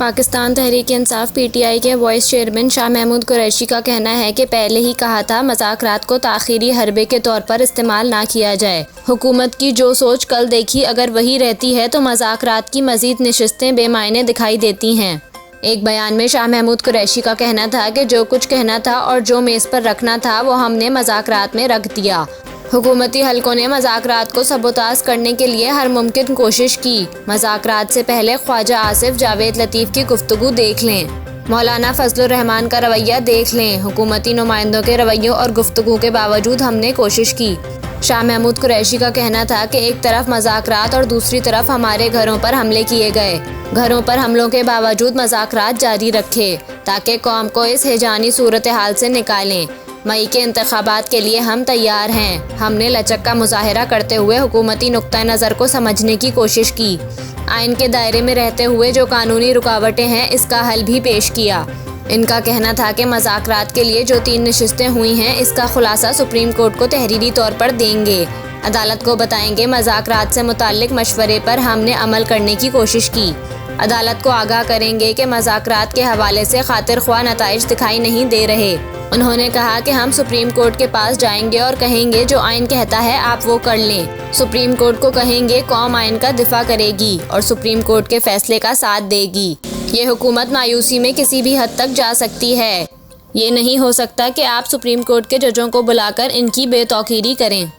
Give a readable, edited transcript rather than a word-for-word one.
Pakistan Tehreek-e-Insaf (PTI) के vice chairman Shah Mahmood Qureshi का कहना है कि पहले ही कहा था मज़ाकरात को ताख़ीरी हरबे के तौर पर इस्तेमाल ना किया जाए। हुकूमत की जो सोच कल देखी अगर वही रहती है तो मज़ाकरात की मज़ीद नशिस्तें बेमायने दिखाई देती हैं। एक बयान में शाह महमूद कुरैशी का कहना था कि जो कुछ कहना था और जो मेज़ पर रखना था वो हमने मज़ाकरात में रख दिया। हुकूमती हलकों ने मज़ाकरात को सबोताज करने के लिए हर मुमकिन कोशिश की। मज़ाकरात से पहले ख्वाजा आसिफ जावेद लतीफ़ की गुफ्तगू देख लें, मौलाना फजलुर रहमान का रवैया देख लें। हुकूमती नुमाइंदों के रवैयों और गुफ्तगू के बावजूद हमने कोशिश की। शाह महमूद कुरैशी का कहना था कि एक तरफ मज़ाकरात और दूसरी तरफ हमारे घरों पर हमले किए गए। घरों पर हमलों के बावजूद मज़ाकरात जारी रखे ताकि कौम को इस हिजानी सूरत हाल से निकालें। मई के इंतखाबात के लिए हम तैयार हैं। हमने लचक का मुजाहरा करते हुए हुकूमती नुक्ता नज़र को समझने की कोशिश की। आइन के दायरे में रहते हुए जो कानूनी रुकावटें हैं इसका हल भी पेश किया। इनका कहना था कि मज़ाकरात के लिए जो 3 नशिस्तें हुई हैं इसका खुलासा सुप्रीम कोर्ट को तहरीरी तौर पर देंगे। अदालत को बताएंगे। मज़ाकरात से मुताल्लिक मशवरे पर हमने अमल करने की कोशिश की। अदालत को आगाह करेंगे कि मज़ाकरात के हवाले से खातिर ख्वाह नताइज दिखाई नहीं दे रहे। उन्होंने कहा कि हम सुप्रीम कोर्ट के पास जाएंगे और कहेंगे जो आइन कहता है आप वो कर लें। सुप्रीम कोर्ट को कहेंगे कौम आइन का दिफा करेगी और सुप्रीम कोर्ट के फैसले का साथ देगी। ये हुकूमत मायूसी में किसी भी हद तक जा सकती है। ये नहीं हो सकता कि आप सुप्रीम कोर्ट के जजों को बुलाकर इनकी बेतौकीरी करें।